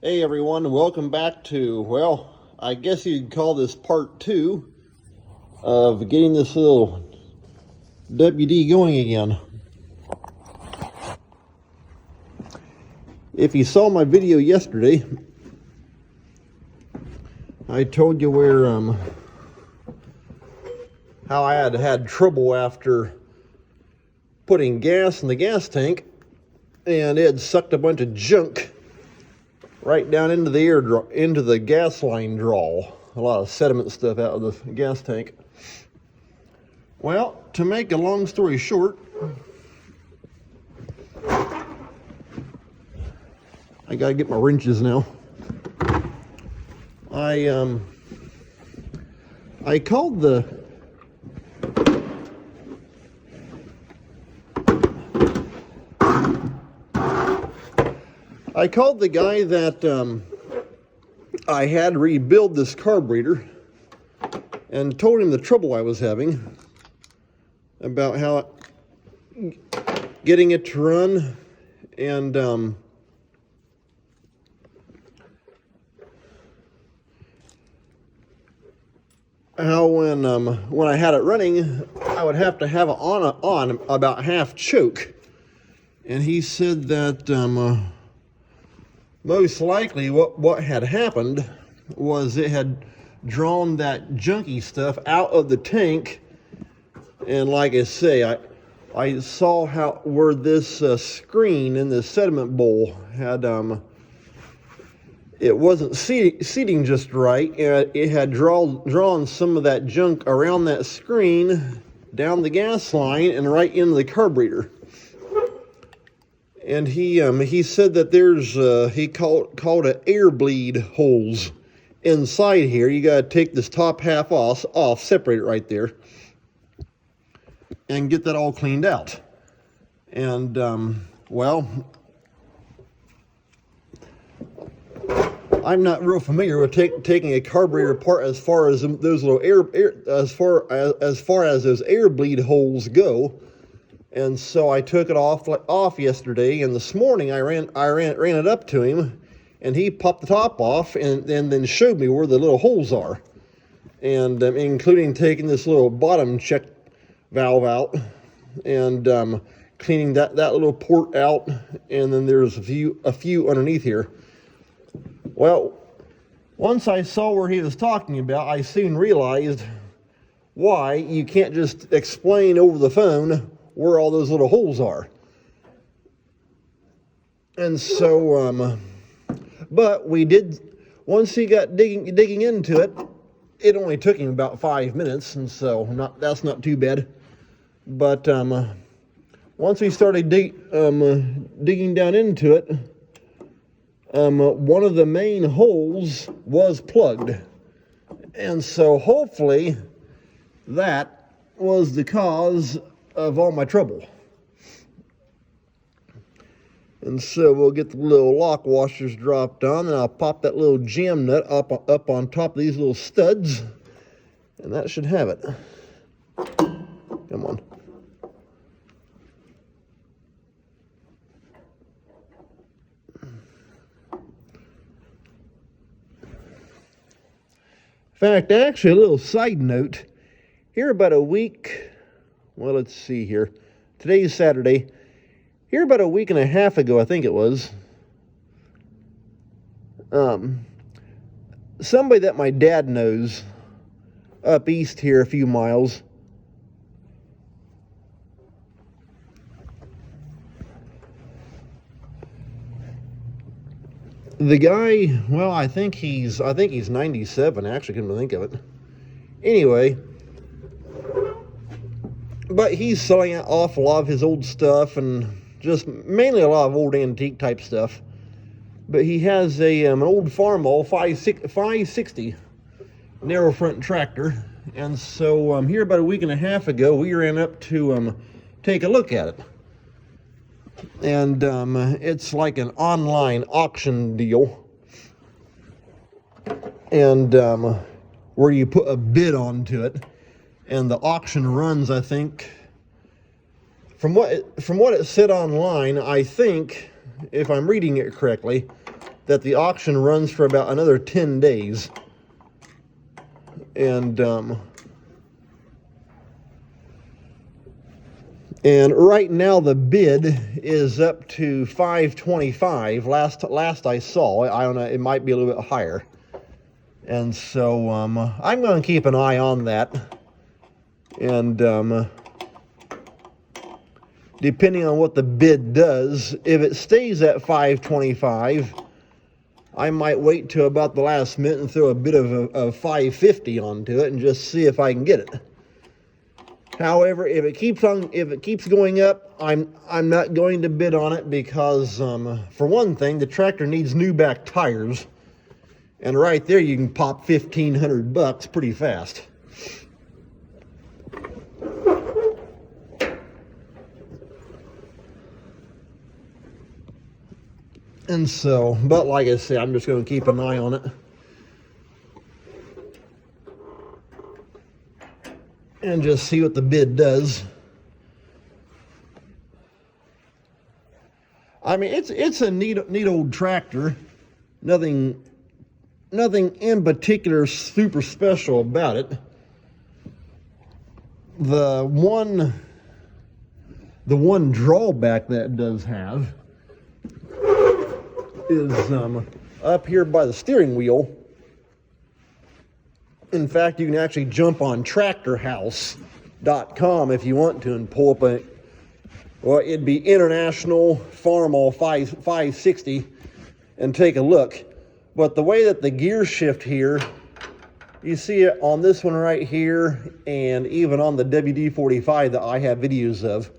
Hey everyone, welcome back to, well, I guess you'd call this part 2 of getting this little WD going again. If you saw my video yesterday, I told you where how I had trouble after putting gas in the gas tank, and it had sucked a bunch of junk right down into the gas line draw. A lot of sediment stuff out of the gas tank. Well, to make a long story short, I gotta get my wrenches now. I called the guy that I had rebuild this carburetor and told him the trouble I was having about how getting it to run, and how when I had it running, I would have to have it on about half choke. And he said that most likely what had happened was it had drawn that junky stuff out of the tank. And like I say, I saw where this screen in the sediment bowl had it wasn't seating just right, and it had drawn some of that junk around that screen down the gas line and right into the carburetor. And he said that there's he called it air bleed holes inside here. You got to take this top half off, separate it right there, and get that all cleaned out. And well, I'm not real familiar with taking a carburetor apart as far as those little as far as those air bleed holes go. And so I took it off yesterday, and this morning I ran it up to him, and he popped the top off and then showed me where the little holes are, and including taking this little bottom check valve out and cleaning that little port out, and then there's a few underneath here. Well, once I saw where he was talking about, I soon realized why you can't just explain over the phone where all those little holes are. And so, but we did, once he got digging into it, it only took him about 5 minutes, and so that's not too bad. But once we started digging down into it, one of the main holes was plugged. And so hopefully that was the cause of all my trouble. And so we'll get the little lock washers dropped on, and I'll pop that little jam nut up on top of these little studs, and that should have it. Come on. In fact, actually, a little side note, here about a week, well, let's see here. Today's Saturday. Here about a week and a half ago, I think it was, somebody that my dad knows up east here a few miles, the guy, well, I think he's 97, actually, come to think of it. Anyway, but he's selling off a lot of his old stuff, and just mainly a lot of old antique type stuff. But he has an old Farmall 560 narrow front tractor, and so here about a week and a half ago, we ran up to take a look at it. And it's like an online auction deal, and where you put a bid onto it, and the auction runs, I think, from what it said online, I think, if I'm reading it correctly, that the auction runs for about another 10 days. And right now the bid is up to $525. Last I saw, I don't know, it might be a little bit higher. And so I'm going to keep an eye on that. And depending on what the bid does, if it stays at $525, I might wait till about the last minute and throw a bit of a $550 onto it and just see if I can get it. However, if it keeps going up, I'm not going to bid on it because, for one thing, the tractor needs new back tires, and right there you can pop $1,500 pretty fast. And so, but like I said, I'm just going to keep an eye on it. And just see what the bid does. I mean, it's a neat old tractor. Nothing in particular super special about it. The one drawback that it does have is up here by the steering wheel. In fact, you can actually jump on tractorhouse.com if you want to and pull up it'd be International Farmall 560 and take a look. But the way that the gear shift here, you see it on this one right here and even on the WD-45 that I have videos of.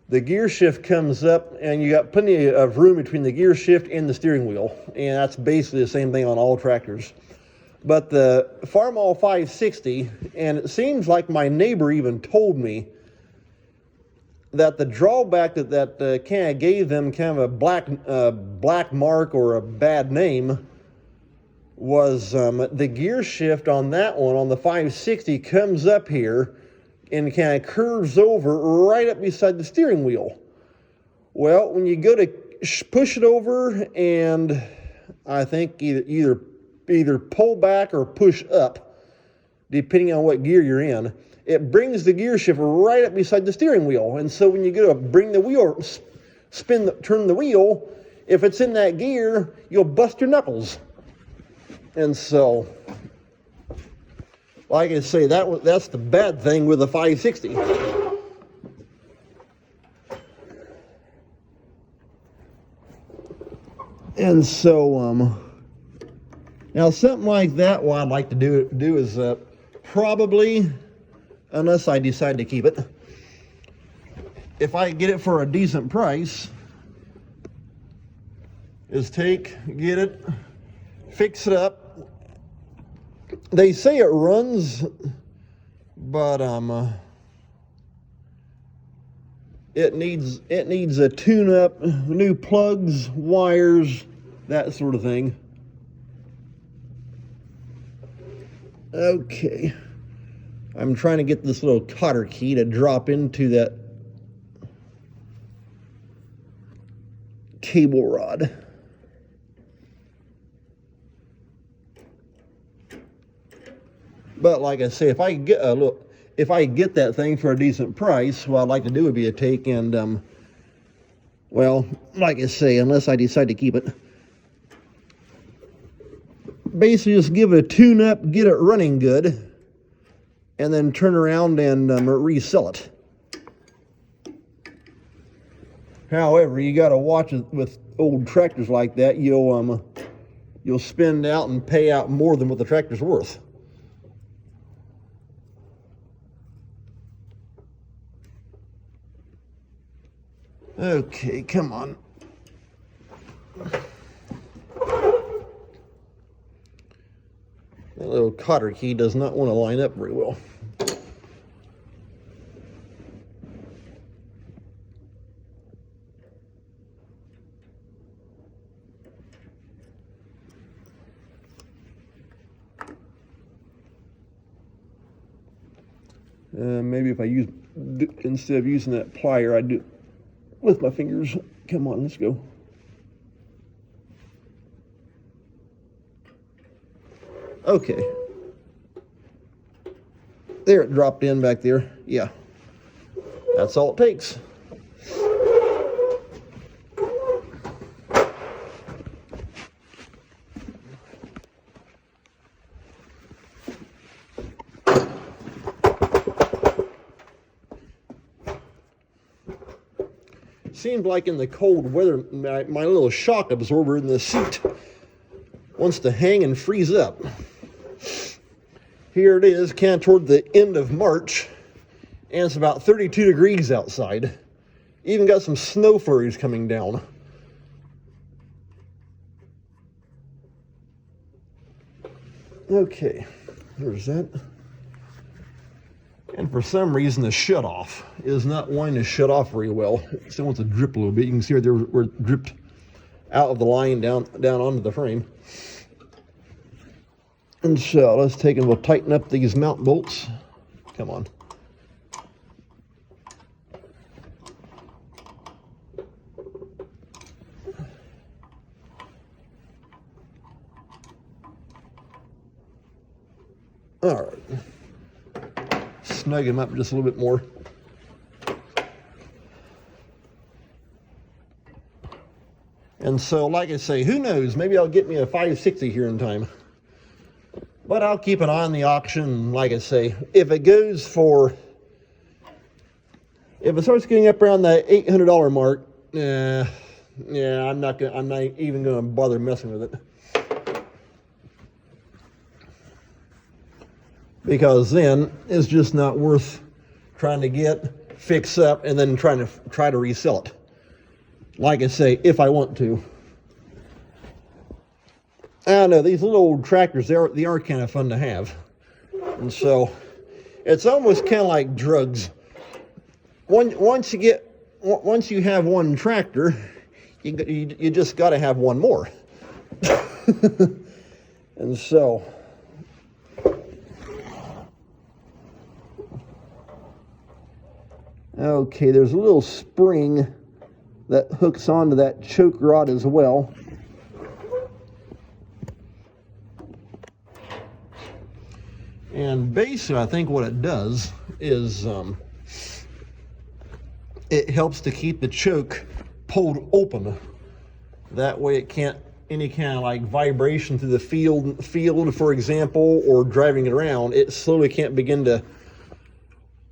The gear shift comes up and you got plenty of room between the gear shift and the steering wheel. And that's basically the same thing on all tractors. But the Farmall 560, and it seems like my neighbor even told me that the drawback that kind of gave them kind of a black mark or a bad name was the gear shift on that one, on the 560, comes up here and kind of curves over right up beside the steering wheel. Well, when you go to push it over and I think either pull back or push up, depending on what gear you're in, it brings the gear shift right up beside the steering wheel. And so when you go to bring the wheel, turn the wheel, if it's in that gear, you'll bust your knuckles. And so, like I say, that's the bad thing with the 560. And so, now something like that, what I'd like to do is probably, unless I decide to keep it, if I get it for a decent price, is get it, fix it up. They say it runs, but it needs a tune-up, new plugs, wires, that sort of thing. Okay, I'm trying to get this little cotter key to drop into that cable rod. But like I say, if I get that thing for a decent price, what I'd like to do would be a take and, well, like I say, unless I decide to keep it, basically just give it a tune-up, get it running good, and then turn around and resell it. However, you got to watch it with old tractors like that. You'll spend out and pay out more than what the tractor's worth. Okay, come on. That little cotter key does not want to line up very well. Maybe if I instead of using that plier, I do with my fingers. Come on, let's go. Okay. There, it dropped in back there. Yeah. That's all it takes. Seems like in the cold weather, my little shock absorber in the seat wants to hang and freeze up. Here it is, kind of toward the end of March, and it's about 32 degrees outside. Even got some snow flurries coming down. Okay, there's that. And for some reason, the shutoff is not wanting to shut off very well. It still wants to drip a little bit. You can see right there where it dripped out of the line down onto the frame. And so let's take and we'll tighten up these mount bolts. Come on. All right. Snug him up just a little bit more. And so, like I say, who knows? Maybe I'll get me a 560 here in time. But I'll keep an eye on the auction. Like I say, if it starts getting up around the $800 mark, yeah, I'm not even gonna bother messing with it. Because then it's just not worth trying to fix up, and then try to resell it. Like I say, if I want to. I don't know, these little old tractors, they are kind of fun to have. And so, it's almost kind of like drugs. Once you have one tractor, you just got to have one more. And so, okay, there's a little spring that hooks onto that choke rod as well. And basically, I think what it does is it helps to keep the choke pulled open. That way it can't, any kind of like vibration through the field, for example, or driving it around, it slowly can't begin to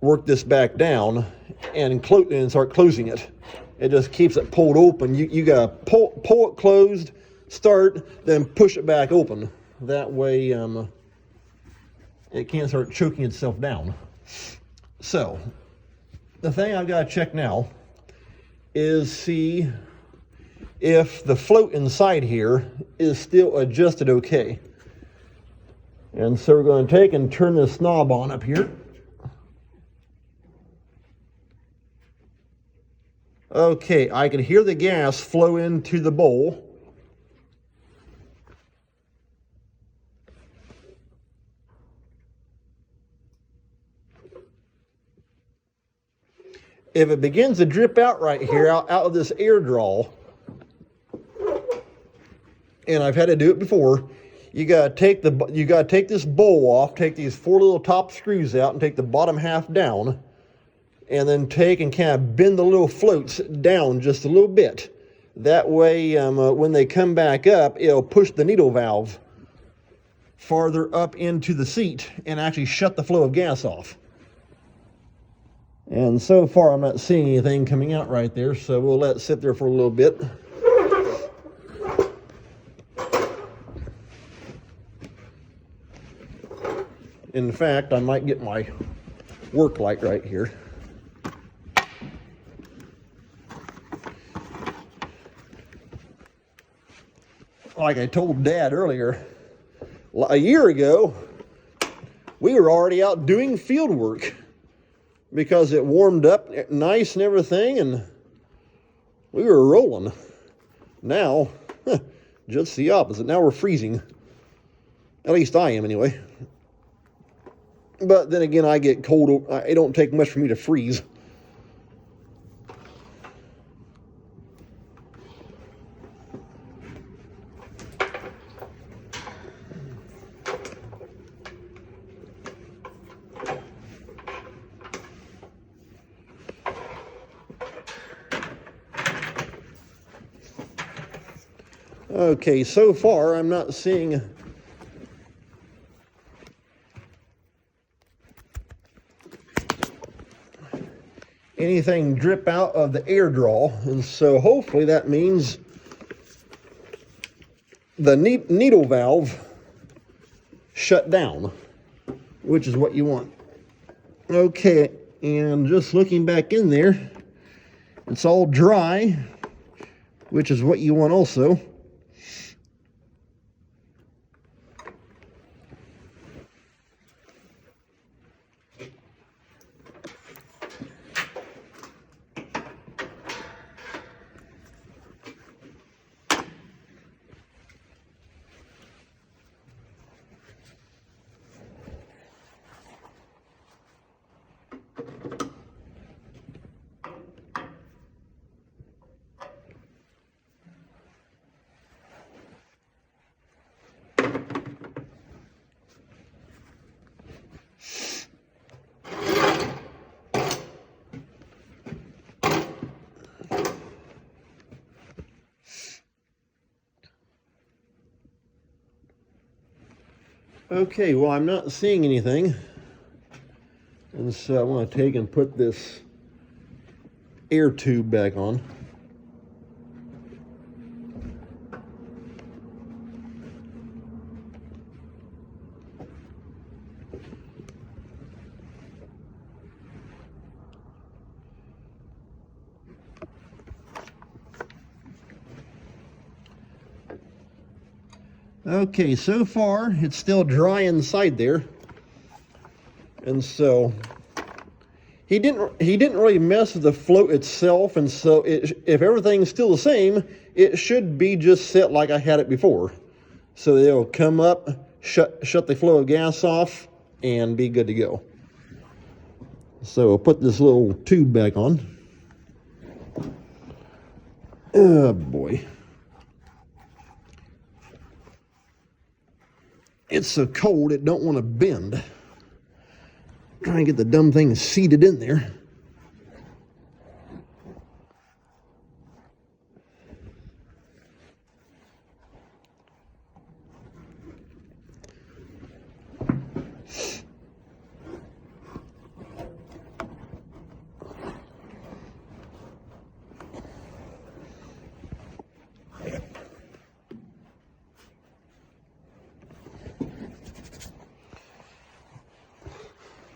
work this back down and start closing it. It just keeps it pulled open. You gotta pull it closed, start, then push it back open. That way it can't start choking itself down. So, the thing I've got to check now is see if the float inside here is still adjusted okay. And so we're going to take and turn this knob on up here. Okay, I can hear the gas flow into the bowl. If it begins to drip out right here, out of this air draw, and I've had to do it before, you gotta take this bowl off, take these 4 little top screws out, and take the bottom half down, and then take and kind of bend the little floats down just a little bit. That way, when they come back up, it'll push the needle valve farther up into the seat and actually shut the flow of gas off. And so far, I'm not seeing anything coming out right there, so we'll let it sit there for a little bit. In fact, I might get my work light right here. Like I told Dad earlier, a year ago, we were already out doing field work because it warmed up nice and everything, and we were rolling. Now, just the opposite. Now we're freezing. At least I am, anyway. But then again, I get cold. It don't take much for me to freeze. Okay, so far I'm not seeing anything drip out of the air draw, and so hopefully that means the needle valve shut down, which is what you want. Okay, and just looking back in there, it's all dry, which is what you want also. Okay, well, I'm not seeing anything, and so I want to take and put this air tube back on. Okay, so far it's still dry inside there, and so he didn't really mess with the float itself, and so if everything's still the same, it should be just set like I had it before. So it'll come up, shut the flow of gas off, and be good to go. So I'll put this little tube back on. Oh boy. It's so cold it don't want to bend. Try and get the dumb thing seated in there.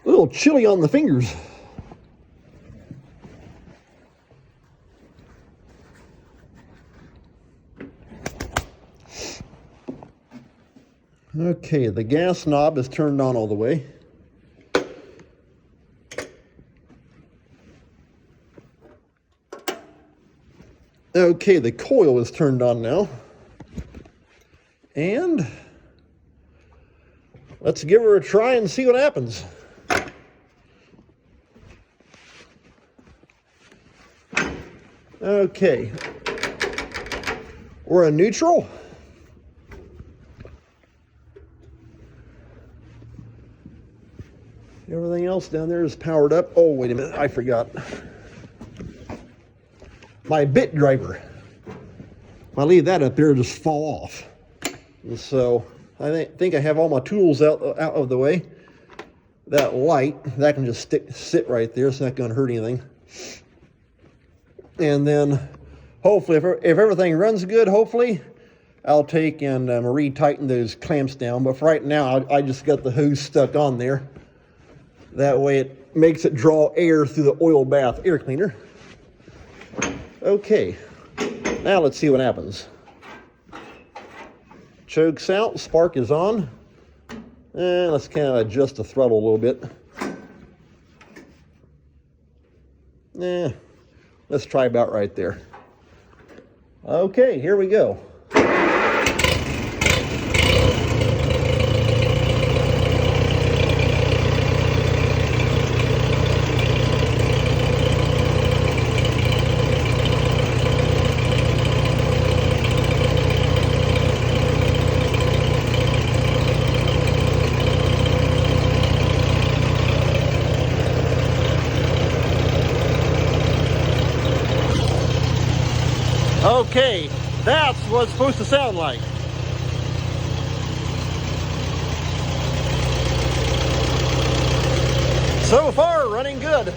A little chilly on the fingers. Okay, the gas knob is turned on all the way. Okay, the coil is turned on now. And let's give her a try and see what happens. Okay, we're in neutral. Everything else down there is powered up. Oh, wait a minute, I forgot. My bit driver. If I leave that up there, it'll just fall off. And so I think I have all my tools out of the way. That light, that can just sit right there. It's not going to hurt anything. And then hopefully, if everything runs good, hopefully, I'll take and retighten those clamps down. But for right now, I just got the hose stuck on there. That way it makes it draw air through the oil bath air cleaner. Okay, now let's see what happens. Choke's out, spark is on. And let's kind of adjust the throttle a little bit. Let's try about right there. Okay, here we go. Okay, that's what it's supposed to sound like. So far, running good.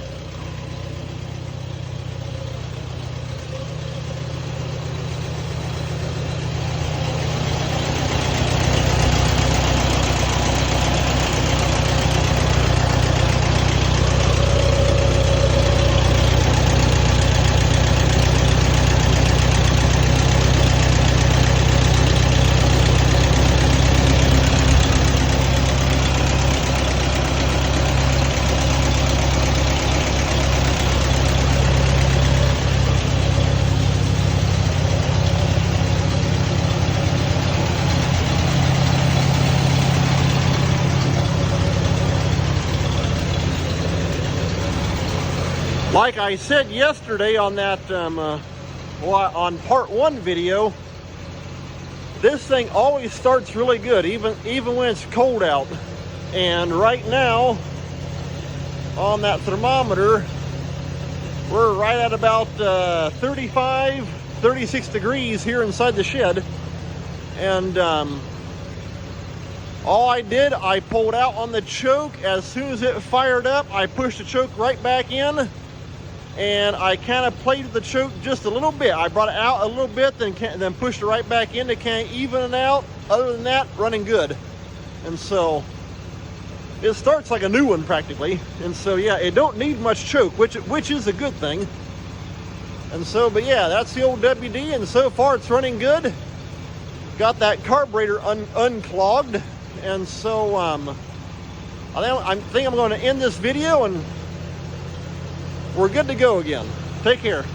Like I said yesterday on that, on part 1 video, this thing always starts really good, even when it's cold out. And right now, on that thermometer, we're right at about 35, 36 degrees here inside the shed. And all I did, I pulled out on the choke. As soon as it fired up, I pushed the choke right back in. And I kind of played with the choke just a little bit. I brought it out a little bit, then pushed it right back in to kind of even it out. Other than that, running good. And so it starts like a new one practically. And so yeah, it don't need much choke, which is a good thing. And so, but yeah, that's the old WD, and so far it's running good. Got that carburetor unclogged, and so I think I'm going to end this video, and we're good to go again. Take care.